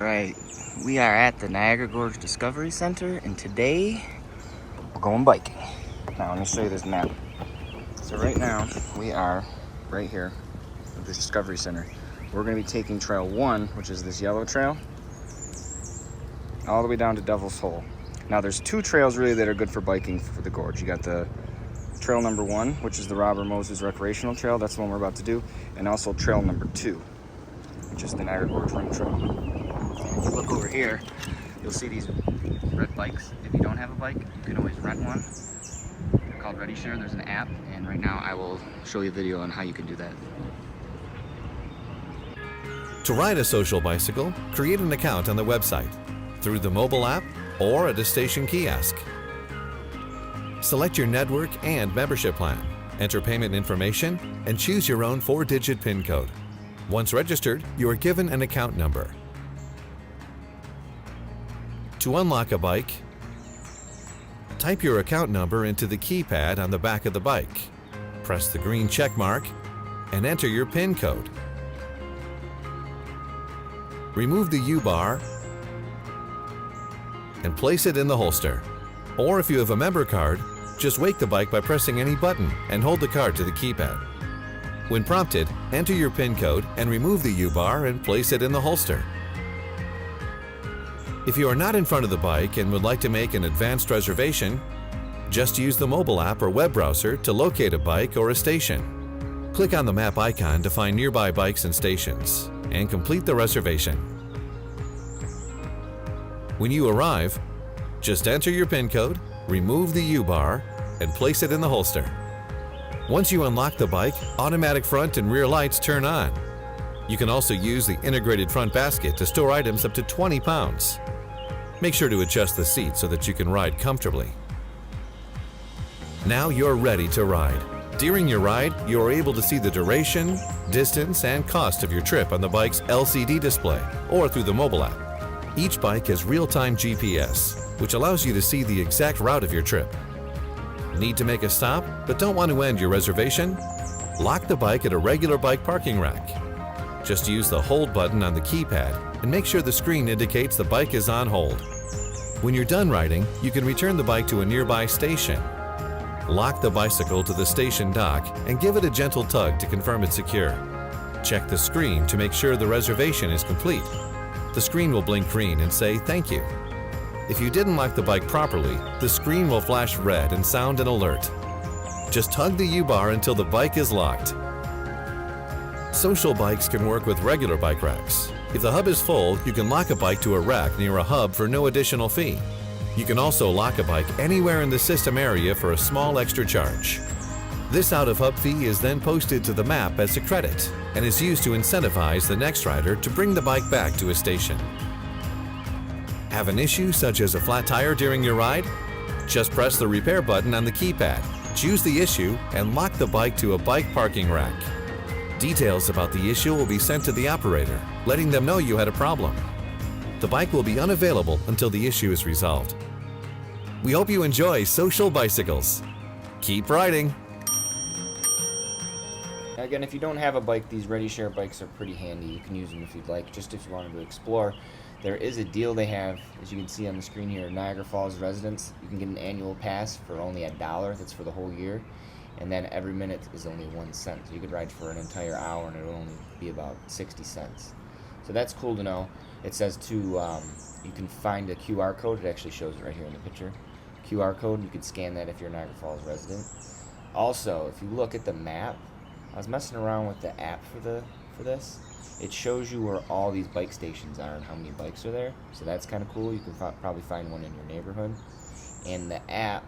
Right, we are at the Niagara Gorge Discovery Center, and today we're going biking. Now let me show you this map. So right now we are right here at the Discovery Center. We're going to be taking Trail 1, which is this yellow trail, all the way down to Devil's Hole. Now there's two trails really that are good for biking for the gorge. You got the trail number 1, which is the Robert Moses Recreational Trail. That's the one we're about to do. And also trail number 2, which is the Niagara Gorge Rim Trail. If you look over here, you'll see these red bikes. If you don't have a bike, you can always rent one. They're called Ready Share. There's an app, and right now I will show you a video on how you can do that. To ride a social bicycle, create an account on the website, through the mobile app, or at a station kiosk. Select your network and membership plan, enter payment information, and choose your own 4-digit PIN code. Once registered, you are given an account number. To unlock a bike, type your account number into the keypad on the back of the bike. Press the green check mark and enter your PIN code. Remove the U-bar and place it in the holster. Or if you have a member card, just wake the bike by pressing any button and hold the card to the keypad. When prompted, enter your PIN code and remove the U-bar and place it in the holster. If you are not in front of the bike and would like to make an advanced reservation, just use the mobile app or web browser to locate a bike or a station. Click on the map icon to find nearby bikes and stations, and complete the reservation. When you arrive, just enter your PIN code, remove the U-bar, and place it in the holster. Once you unlock the bike, automatic front and rear lights turn on. You can also use the integrated front basket to store items up to 20 pounds. Make sure to adjust the seat so that you can ride comfortably. Now you're ready to ride. During your ride, you are able to see the duration, distance, and cost of your trip on the bike's LCD display or through the mobile app. Each bike has real-time GPS, which allows you to see the exact route of your trip. Need to make a stop, but don't want to end your reservation? Lock the bike at a regular bike parking rack. Just use the hold button on the keypad and make sure the screen indicates the bike is on hold. When you're done riding, you can return the bike to a nearby station. Lock the bicycle to the station dock and give it a gentle tug to confirm it's secure. Check the screen to make sure the reservation is complete. The screen will blink green and say thank you. If you didn't lock the bike properly, the screen will flash red and sound an alert. Just tug the U-bar until the bike is locked. Social bikes can work with regular bike racks. If the hub is full, you can lock a bike to a rack near a hub for no additional fee. You can also lock a bike anywhere in the system area for a small extra charge. This out-of-hub fee is then posted to the map as a credit and is used to incentivize the next rider to bring the bike back to a station. Have an issue such as a flat tire during your ride? Just press the repair button on the keypad, choose the issue, and lock the bike to a bike parking rack. Details about the issue will be sent to the operator, letting them know you had a problem. The bike will be unavailable until the issue is resolved. We hope you enjoy social bicycles. Keep riding! Again, if you don't have a bike, these Ready Share bikes are pretty handy. You can use them if you'd like, just if you wanted to explore. There is a deal they have, as you can see on the screen here, Niagara Falls residents. You can get an annual pass for only $1. That's for the whole year. And then every minute is only 1 cent. So you could ride for an entire hour and it would only be about 60 cents. So that's cool to know. It says you can find a QR code. It actually shows it right here in the picture. QR code, you could scan that if you're a Niagara Falls resident. Also, if you look at the map, I was messing around with the app for this. It shows you where all these bike stations are and how many bikes are there. So that's kind of cool. You can probably find one in your neighborhood. And the app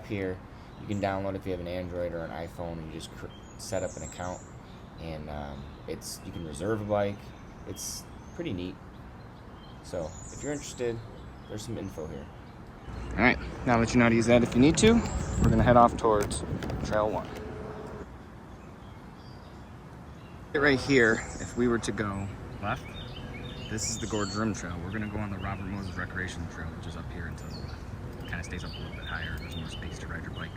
here, you can download if you have an Android or an iPhone, and you just set up an account, and you can reserve a bike. It's pretty neat. So if you're interested, there's some info here. All right, now that you know how to use that if you need to, we're gonna head off towards Trail 1. Right here, if we were to go left, this is the Gorge Rim Trail. We're gonna go on the Robert Moses Recreational Trail, which is up here until it kind of stays up a little bit higher. There's more space to ride your bike.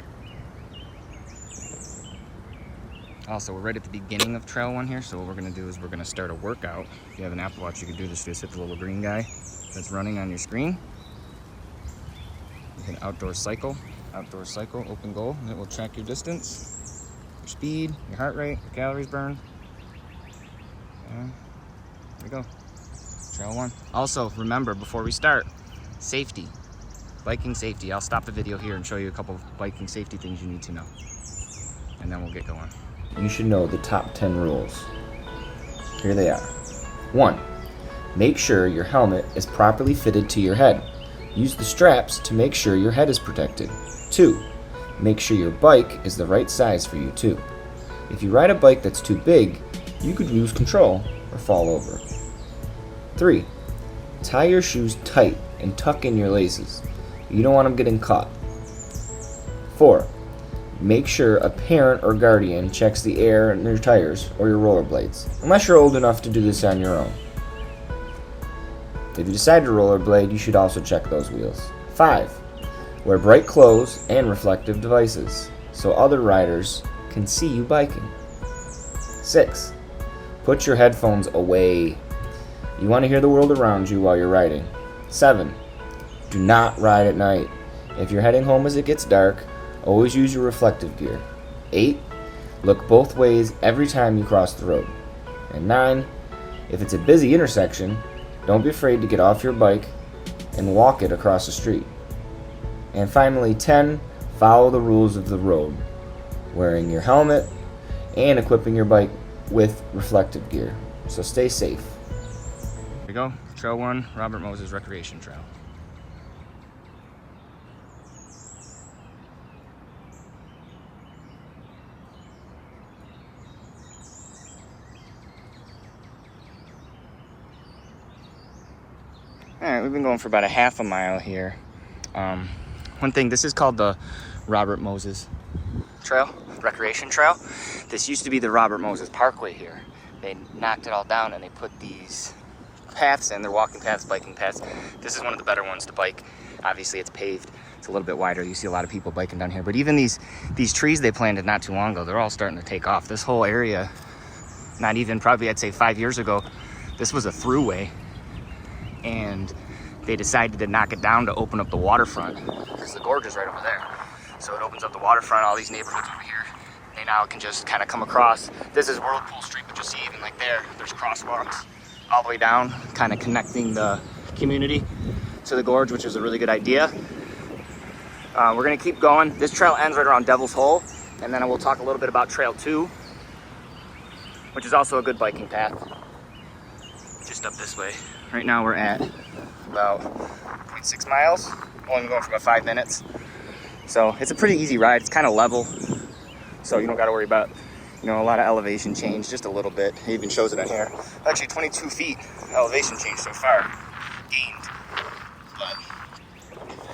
Also, we're right at the beginning of Trail 1 here, so what we're going to do is we're going to start a workout. If you have an Apple Watch, you can do this. Just hit the little green guy that's running on your screen. You can outdoor cycle, open goal, and it will track your distance, your speed, your heart rate, your calories burned. And there we go. Trail 1. Also, remember, before we start, safety. Biking safety. I'll stop the video here and show you a couple of biking safety things you need to know. And then we'll get going. You should know the top 10 rules. Here they are. 1. Make sure your helmet is properly fitted to your head. Use the straps to make sure your head is protected. 2. Make sure your bike is the right size for you too. If you ride a bike that's too big, you could lose control or fall over. 3. Tie your shoes tight and tuck in your laces. You don't want them getting caught. 4. Make sure a parent or guardian checks the air in your tires or your rollerblades, unless you're old enough to do this on your own. If you decide to rollerblade, you should also check those wheels. 5. Wear bright clothes and reflective devices, so other riders can see you biking. 6. Put your headphones away. You want to hear the world around you while you're riding. 7. Do not ride at night. If you're heading home as it gets dark, always use your reflective gear. 8. Look both ways every time you cross the road. And 9. If it's a busy intersection, don't be afraid to get off your bike and walk it across the street. And finally, 10. Follow the rules of the road, wearing your helmet and equipping your bike with reflective gear. So stay safe. Here we go. Trail 1, Robert Moses Recreation Trail. Alright, we've been going for about a half a mile here. One thing, this is called the Robert Moses Trail, Recreation Trail. This used to be the Robert Moses Parkway here. They knocked it all down and they put these paths in. They're walking paths, biking paths. This is one of the better ones to bike. Obviously it's paved. It's a little bit wider. You see a lot of people biking down here. But even these trees they planted not too long ago, they're all starting to take off. This whole area, not even probably I'd say 5 years ago, this was a throughway. And they decided to knock it down to open up the waterfront because the gorge is right over there. So it opens up the waterfront, all these neighborhoods over here. They now can just kind of come across. This is Whirlpool Street, but you see even like there's crosswalks all the way down, kind of connecting the community to the gorge, which is a really good idea. We're gonna keep going. This trail ends right around Devil's Hole, and then we'll talk a little bit about Trail 2, which is also a good biking path, just up this way. Right now we're at about 0.6 miles, only going for about 5 minutes. So it's a pretty easy ride. It's kind of level, so you don't got to worry about, a lot of elevation change, just a little bit. It even shows it on here. Actually 22 feet elevation change so far gained, but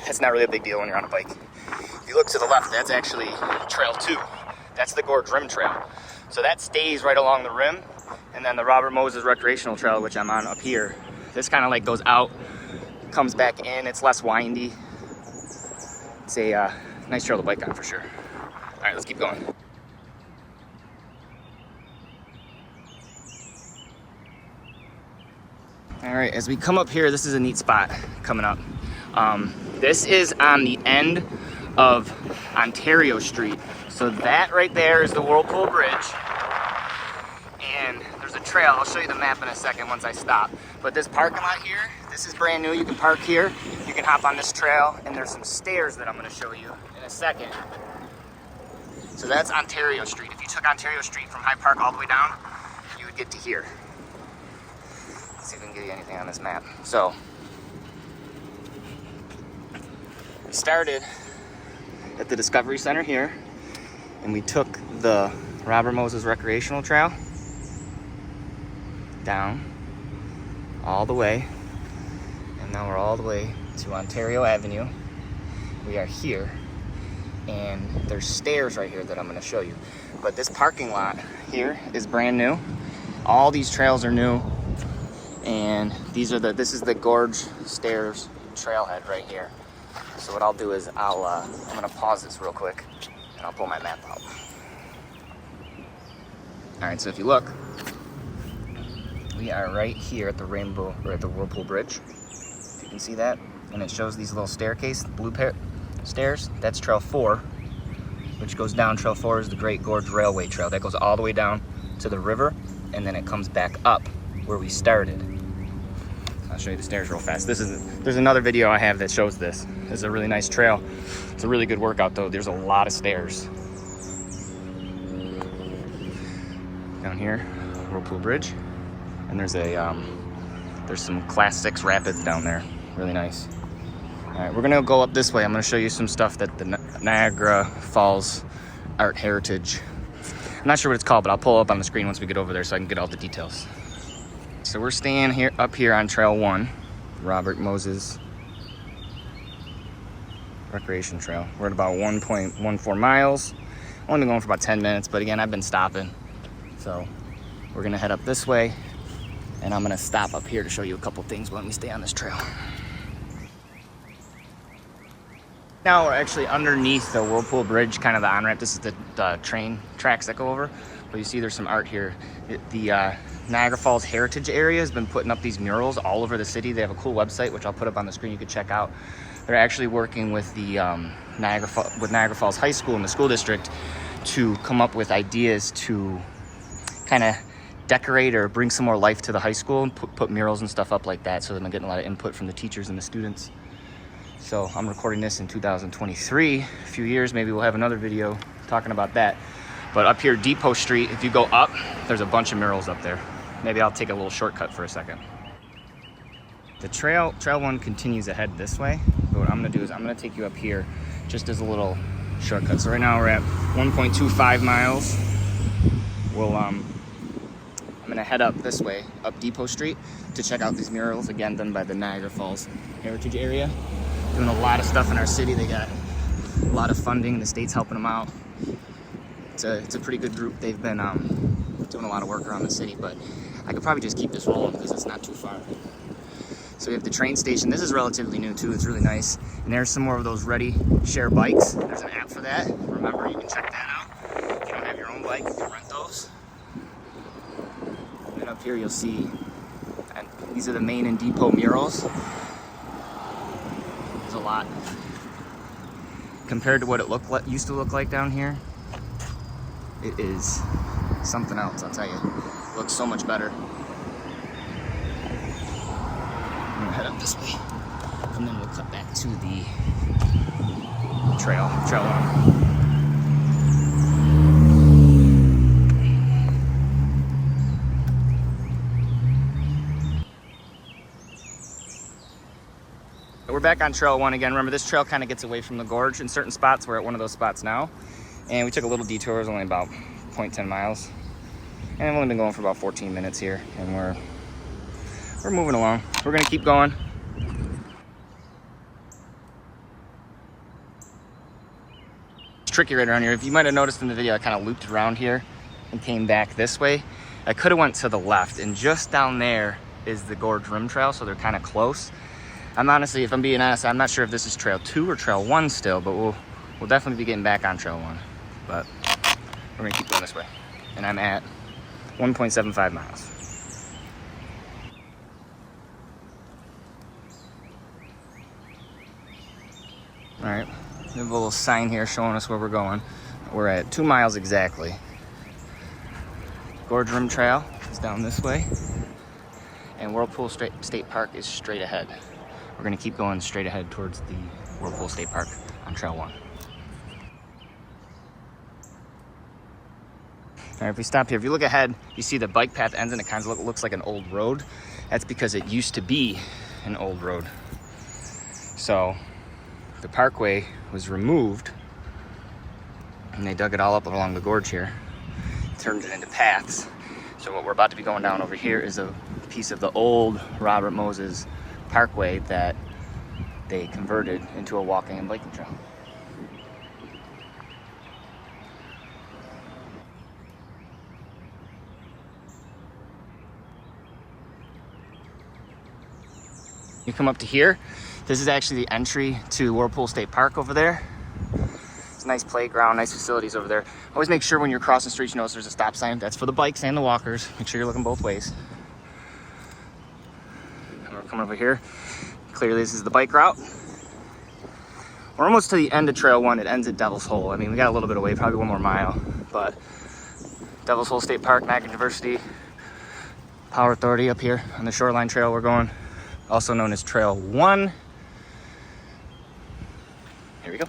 that's not really a big deal when you're on a bike. If you look to the left, that's actually Trail 2. That's the Gorge Rim Trail. So that stays right along the rim, and then the Robert Moses Recreational Trail, which I'm on up here, this kind of like goes out, comes back in. It's less windy. It's a nice trail to bike on for sure. All right, let's keep going. All right, as we come up here, this is a neat spot coming up. This is on the end of Ontario Street. So that right there is the Whirlpool Bridge. And there's a trail. I'll show you the map in a second once I stop. But this parking lot here, this is brand new. You can park here. You can hop on this trail. And there's some stairs that I'm going to show you in a second. So that's Ontario Street. If you took Ontario Street from High Park all the way down, you would get to here. Let's see if we can give you anything on this map. So we started at the Discovery Center here, and we took the Robert Moses Recreational Trail down all the way, and now we're all the way to Ontario Avenue. We are here, and there's stairs right here that I'm going to show you. But this parking lot here is brand new. All these trails are new, and this is the Gorge Stairs trailhead right here. So what I'll do is I'm going to pause this real quick, and I'll pull my map out. All right, so if you look, we are right here at the Rainbow, or at the Whirlpool Bridge. If you can see that, and it shows these little staircase, blue stairs. That's Trail 4, which goes down. Trail 4 is the Great Gorge Railway Trail. That goes all the way down to the river, and then it comes back up where we started. I'll show you the stairs real fast. There's another video I have that shows this. It's a really nice trail. It's a really good workout though. There's a lot of stairs. Down here, Whirlpool Bridge. And there's some Class 6 rapids down there. Really nice. All right, we're gonna go up this way. I'm gonna show you some stuff that the Niagara Falls Art Heritage. I'm not sure what it's called, but I'll pull it up on the screen once we get over there so I can get all the details. So we're staying up here on Trail 1, Robert Moses Recreation Trail. We're at about 1.14 miles. Only been going for about 10 minutes, but again, I've been stopping. So we're gonna head up this way, and I'm gonna stop up here to show you a couple things when we stay on this trail. Now we're actually underneath the Whirlpool Bridge, kind of the on-ramp. This is the train tracks that go over. But you see there's some art here. The Niagara Falls Heritage Area has been putting up these murals all over the city. They have a cool website, which I'll put up on the screen you can check out. They're actually working with the Niagara Falls High School and the school district to come up with ideas to kind of decorate or bring some more life to the high school and put murals and stuff up like that. So they've been getting a lot of input from the teachers and the students. So I'm recording this in 2023. A few years, maybe we'll have another video talking about that. But up here, Depot Street, if you go up, there's a bunch of murals up there. Maybe I'll take a little shortcut for a second. The trail 1 continues ahead this way. But what I'm gonna do is I'm gonna take you up here just as a little shortcut. So right now we're at 1.25 miles. I'm gonna head up this way, up Depot Street, to check out these murals, again done by the Niagara Falls Heritage Area. Doing a lot of stuff in our city. They got a lot of funding, the state's helping them out. It's a pretty good group. They've been doing a lot of work around the city, but I could probably just keep this rolling because it's not too far. So we have the train station. This is relatively new too. It's really nice. And there's some more of those Ready Share bikes. There's an app for that. Remember, you can check that out. If you don't have your own bike, you can rent those. And up here you'll see, and these are the main and depot murals. There's a lot. Compared to what it used to look like down here, it is something else, I'll tell you. It looks so much better. I'm gonna head up this way, and then we'll cut back to the trail 1. We're back on Trail 1 again. Remember, this trail kind of gets away from the gorge in certain spots. We're at one of those spots now. And we took a little detour. It was only about 0.10 miles. And I've only been going for about 14 minutes here. And we're moving along. We're going to keep going. It's tricky right around here. If you might have noticed in the video, I kind of looped around here and came back this way. I could have went to the left. And just down there is the Gorge Rim Trail. So they're kind of close. I'm honestly, if I'm being honest, I'm not sure if this is Trail 2 or Trail 1 still, but we'll definitely be getting back on Trail 1. But we're gonna keep going this way. And I'm at 1.75 miles. All right, we have a little sign here showing us where we're going. We're at 2 miles exactly. Gorge Rim Trail is down this way. And Whirlpool State Park is straight ahead. We're gonna keep going straight ahead towards the Whirlpool State Park on Trail 1. All right, if we stop here, if you look ahead, you see the bike path ends and it kind of looks like an old road. That's because it used to be an old road. So the parkway was removed and they dug it all up along the gorge here, turned it into paths. So what we're about to be going down over here is a piece of the old Robert Moses Parkway that they converted into a walking and biking trail. You come up to here, this is actually the entry to Whirlpool State Park over there. It's a nice playground, nice facilities over there. Always make sure when you're crossing the street, you notice there's a stop sign. That's for the bikes and the walkers. Make sure you're looking both ways. And we're coming over here. Clearly this is the bike route. We're almost to the end of Trail 1. It ends at Devil's Hole. I mean, we got a little bit away, probably 1 more mile. But Devil's Hole State Park, Niagara University, Power Authority up here on the Shoreline Trail we're going. Also known as Trail 1. Here we go.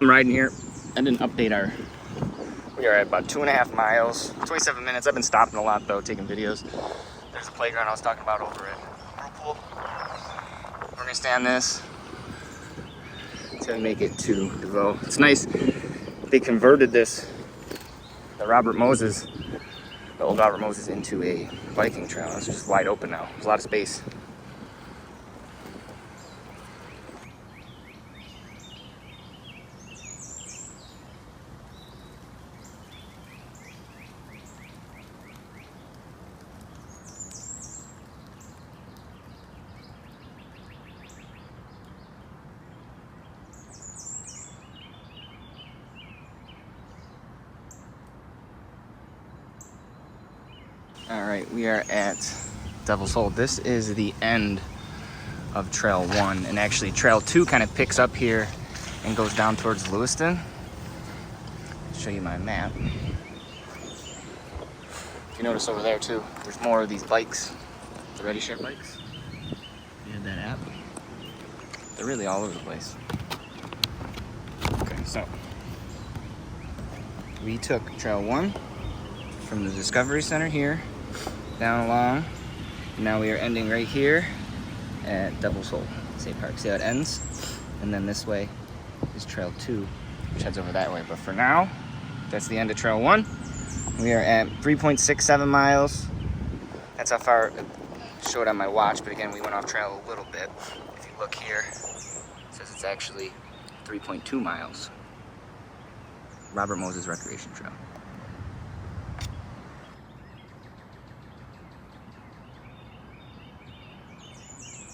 I'm riding here. I didn't update we are at about 2.5 miles, 27 minutes. I've been stopping a lot though, taking videos. There's a playground I was talking about over at Whirlpool. We're gonna stay on this to make it to DeVoe. It's nice. They converted the old Robert Moses into a biking trail. It's just wide open now. There's a lot of space. All right, we are at Devil's Hole. This is the end of Trail 1, and actually Trail 2 kind of picks up here and goes down towards Lewiston. I'll show you my map. If you notice over there too, there's more of these bikes, the Ready Share bikes. You had that app. They're really all over the place. Okay, so we took Trail 1 from the Discovery Center here, down along. Now we are ending right here at Devil's Hole State Park. See how it ends? And then this way is Trail 2, which heads over that way. But for now, that's the end of Trail 1. We are at 3.67 miles. That's how far it showed on my watch, but again, we went off trail a little bit. If you look here, it says it's actually 3.2 miles. Robert Moses Recreation Trail.